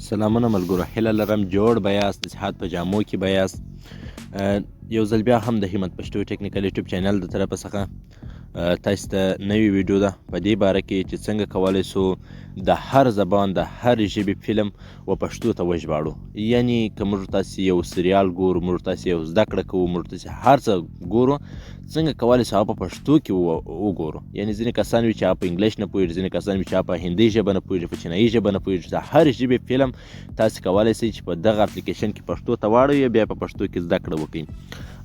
سلامونه ملګرو، هیله لرم جوړ به یاست، د صحت په جامو کې به یاست. یو ځل بیا هم د همت پښتو ټیکنیکل یوټیوب چینل د طرفه څخه تاسو ته نوې ویډیو ده په دې باره کې چې څنګه کولی سو د هر زبان د هر ژبې فلم و پښتو ته وژباړو. یعنی که موږ تاسې یو سریال ګورو، موږ تاسې یو زده کړه کوو، موږ تاسې هر څه ګورو، څنګه کولی سو هغه په پښتو کې وګورو. یعنی ځینې کسان وي چې هغه په انګلیش نه پوهېږي، ځینې کسان وي چې هغه په هندي ژبه نه پوهېږي، په چینایي ژبه نه پوهېږي. د هر ژبې فلم تاسې کولی سئ چې په دغه اپلیکیشن کې پښتو ته واړوئ، بیا په پښتو کې زده کړه وکړئ.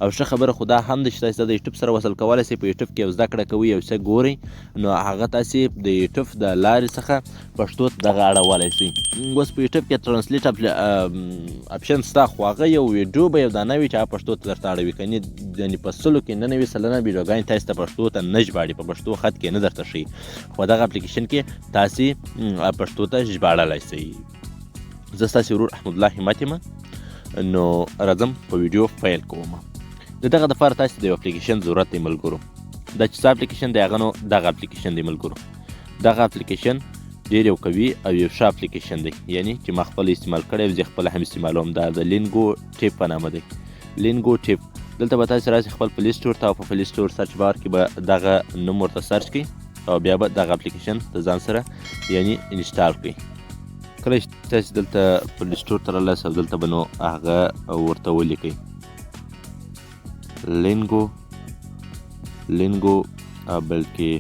او ښه خبره خو دا هم ده چې تاسې د یوټیوب سره وصل کولی سئ. په یوټیوب کې یو زده کړه کوئ، یو څه ګورئ، نو هغه تاسې د یوټیوب د لارې څخه پښتو ته دغه اړولی سئ. اوس په یوټیوب کې ټرانسلیټ اپشن شته، خو هغه یو ویډیو به یو دانه وي چې هغه پښتو ته درته اړوي. که یعنې په 100 کې 99 سلنه ویډیوګانې تاسې ته پښتو ته نه ژباړي، په پښتو خط کې نه درته ښیي. خو دغه اپلیکیشن کې تاسې پښتو ته ژباړلی سئ. زه ستاسې ورور احمد الله همت یم، نو راځم په ویډیو پیل کوم. د دغه دپاره تاسې د یو اپلیکیشن ضرورت دی ملګرو. دا چې څه اپلیکیشن دی هغه نو دغه اپلیکیشن دی ملګرو. دغه اپلیکیشن ډېر یو قوي او یو ښه اپلیکیشن دی، یعنی چې ما خپل استعمال کړی او زه خپله هم استعمالوم. دا د لینګو ټیپ په نامه دی، لینګو ټیپ. دلته به تاسې راسئ خپل پلی سټور ته، او په پلی سټور سرچ بار کې به دغه نوم ورته سرچ کړئ او بیا به دغه اپلیکیشن د ځان سره یعنی انسټال کړئ. کله چې تاسې دلته پلی سټور ته رالاست او دلته به نو هغه ورته ولیکئ لینګو بلکې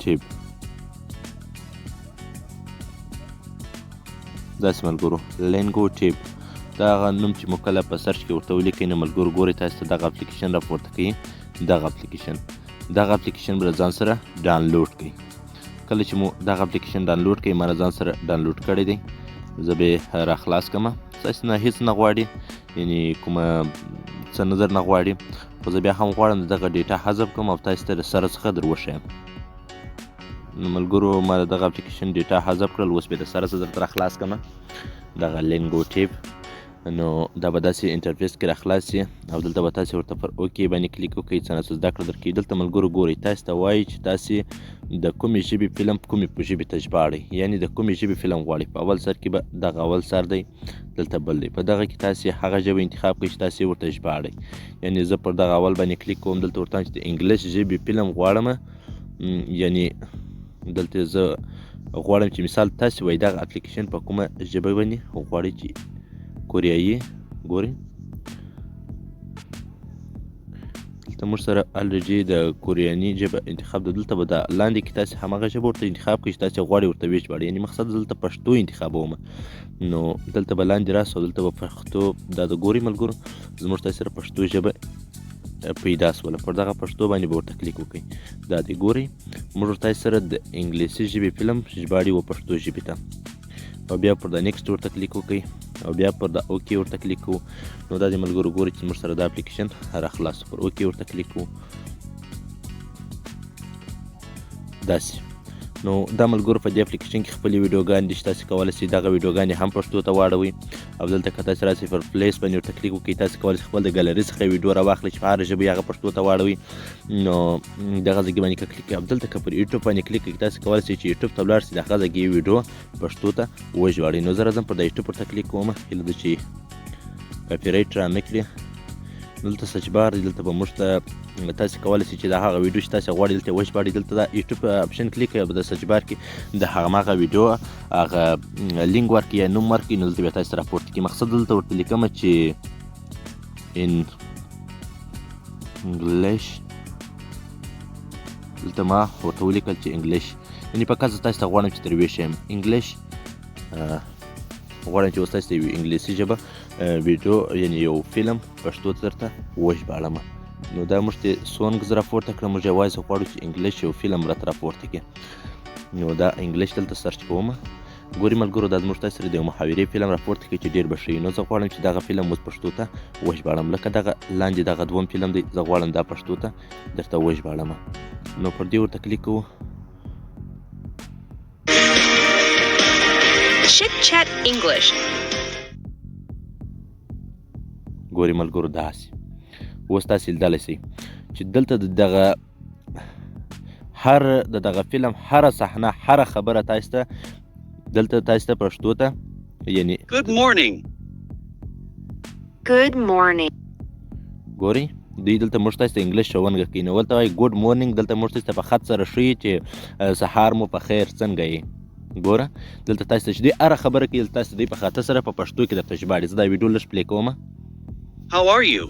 ټیپ. داسې ملګرو لینګو ټیپ دا هغه نوم چې مو کله په سرچ کې ورته ولیکئ نو ملګرو ګورئ تاسې ته دغه اپلیکیشن راپورته کوي. دغه اپلیکیشن به له ځان سره ډاونلوډ کړئ. کله چې مو دغه اپلیکیشن ډاونلوډ کړئ، ما له ځان سره ډاونلوډ کړی دی، زه به یې راخلاص کړم. تاسې نه هېڅ نه غواړي، یعنې کومه څه نظر نه غواړي، خو زه بیا هم غواړم د دغه ډیټا حذف کړم او تاسې ته د سره څخه در وښیم. نو ملګرو ما د دغه اپلیکیشن ډیټا حذف کړل، اوس به د سره څه درته راخلاص کړم دغه لینګو ټیپ. نو دا به داسې انټرفیس کې راخلاص شي او دلته به تاسې ورته پر اوکې باندې کلیک وکړئ، څه نه څه زده کړه درکوي. دلته ملګرو ګورئ تاسې ته وایي چې تاسې د کومې ژبې فلم کومې ژبې ته ژباړئ، یعنې د کومې ژبې فلم غواړئ. په اول سر کې به دغه اول سر دی، دلته بل دی. په دغه کې تاسې هغه ژبه انتخاب کړئ چې تاسې ورته ژباړئ. یعنې زه پر دغه اول باندې کلیک کوم، دلته ورته وایم چې د انګلیش ژبې فلم غواړم. یعنې دلته زه غواړم چې مثال تاسې وایي دغه اپلیکیشن په کومه ژبه باندې غواړئ چې کوریایي. ګورئ دلته موږ سره الریډي د کوریاني ژبه انتخاب ده. دلته به د لاندې کې تاسې هماغه ژبه ورته انتخاب کړئ چې تاسې غواړئ ورته وژباړئ. یعنې مقصد دلته پښتو انتخابوم، نو دلته به لاندې راسو، دلته به پښتو دا د ګورئ ملګرو زموږ تاسې سره پښتو ژبه پیدا سوله. پر دغه پښتو باندې به ورته کلیک وکړئ. دا دی ګورئ موږ تاسې سره د انګلیسي ژبې فلم ژباړي و پښتو ژبې ته، او بیا پر د نیکسټ ورته کلیک وکړئ او بیا پر د اوکې ورته کلیک کوو. نو دا د ملګرو ګورئ چې موږ سره دا اپلیکیشن راخلاص. پر اوکې ورته کلیک کوو داسې. نو دا ملګرو په دې اپلیکیشن کې خپلې ویډیوګانې دي چې تاسې کولی سئ دغه ویډیوګانې هم پښتو ته واړوئ. او دلته که تاسې راسئ پر پلیس باندې ورته کلیک وکړئ، تاسې کولی سئ خپل د ګالري څخه ویډیو راواخلئ چې په هره ژبه یې هغه پښتو ته واړوئ. نو دغه ځای باندې که کلیک کړئ، دلته که پر یوټیوب باندې کلیک کړئ، تاسې کولی سئ چې یوټیوب ته ولاړ سئ، د هغه ځای کې ویډیو پښتو ته وژباړئ. نو زه راځم پر د یوټیوب ورته کلیک کوم، هیله ده چې کاپي رایټ رانه کړي. دلته سرچ بار دی، دلته به موږ ته تاسې کولی سئ چې د هغه ویډیو چې تاسې غواړئ دلته وژباړئ. دلته دا یوټیوب اپشن کلیک کړئ، د سرچ بار کې د هماغه ویډیو هغه لینک ورکړئ یا نوم ورکړئ، نو دلته بیا تاسې ته راپورته کړي. مقصد دلته ورته لیکمه چې ان انګلیش، دلته ما ورته ولیکل چې انګلیش، یعنې په کڅه تاسې ته غواړم چې تر ویې شم انګلیش، غواړم چې اوس تاسې ته یو انګلیسي ژبه ویډیو یعنې یو فلم پښتو ته درته وژباړم. نو دا موږ ته سونګز راپورته کړه، موږ یوازې غواړو چې انګلیش یو فلم راته راپورته کړي. نو دا انګلیش دلته سرچ کوم. ګورئ ملګرو دا زموږ تاسې سره د یو محاورې فلم راپورته کړي چې ډېر به ښه وي. نو زه غواړم چې دغه فلم اوس پښتو ته وژباړم. لکه دغه لاندې دغه دوم فلم دی، زه غواړم دا پښتو ته درته وژباړم. نو پر دې ورته کلیک کوو. Chit Chat English. ګورئ ملګرو داسې اوس تاسې لیدلی سئ چې دلته د دغه هر د دغه فلم هره صحنه هره خبره تاسې ته دلته تاسو ته پښتو ته یعنی Good morning. Good morning. ګوري دوی دلته موږ تاسو ته انګلیش ښوونه کوي نو ولته وایي ګوډ مورنینګ دلته موږ تاسو ته په خط سره ښیي چې سهار مو په خیر څنګه یې ګوره دلته تاسو ته چې دوی هره خبره کوي دلته تاسو دوی په خاطر سره په پښتو کې درته ژباړي زه دا ویډیو لږ پلی کوم How are you?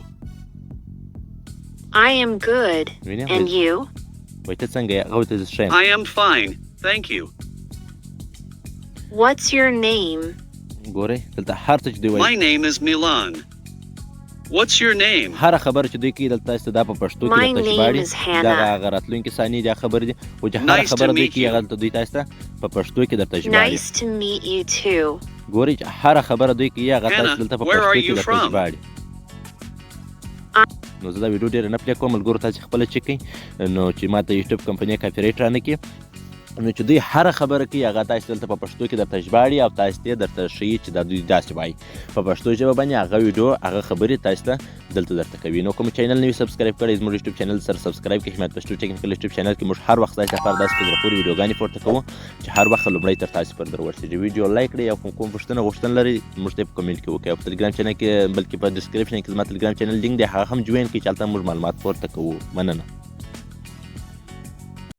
I am good. وینې And you? وایي ته څنګه یې هغه ورته زه ښه یم I am fine. Thank you. What's your name? ګورئ دلته هر څه چې دوی My وایي name is Milan. What's your name? هره خبره چې دوی کوي دلته تاسو ته دا په پښتو کې My درته name ژباړي is Hannah. دغه هغه راتلونکي ثانیې دا خبرې دي خو چې هره Nice to خبره دوی meet کوي you. هغه دلته دوی تاسو ته په پښتو کې درته ژباړي Nice to meet you too. ګورئ چې هره خبره دوی کوي هغه تاسو Hannah, دلته په where پښتو are کې you درته from? ژباړي نو زه دا ویډیو ډېره نه پلی کوم ملګرو تاسې خپله چک کړئ نو چې ما ته یوټیوب کمپنۍ کاپي رایټ رانه کړي نو چې دوی هره خبره کوي هغه تاسو دلته په پښتو کې درته ژباړي او تاسو ته درته ښیي چې دا دوی داسې وایي په پښتو ژبه باندې هغه ویډیو هغه خبرې تاسو ته دلته درته کوي نو کوم چینل نوي سبسکرایب کړئ زموږ یوټیوب چینل سره سبسکرایب کړئ حمایت پښتو ټیکنیکل یوټیوب چینل کې موږ هر وخت تاسو لپاره داسې په زړه پورې ویډیوګانې پورته کوو چې هر وخت لومړی تر تاسو پورې در ورسېږي ویډیو لایک کړئ او کوم پوښتنه غوښتنه لرئ موږ ته په کمنټ کې وکړئ او په ټلګرام چینل کې بلکې په ډسکرپشن کې زما ټلګرام چینل لینک دی هغه هم جوین کړئ چې هلته موږ معلومات پورته کوو مننه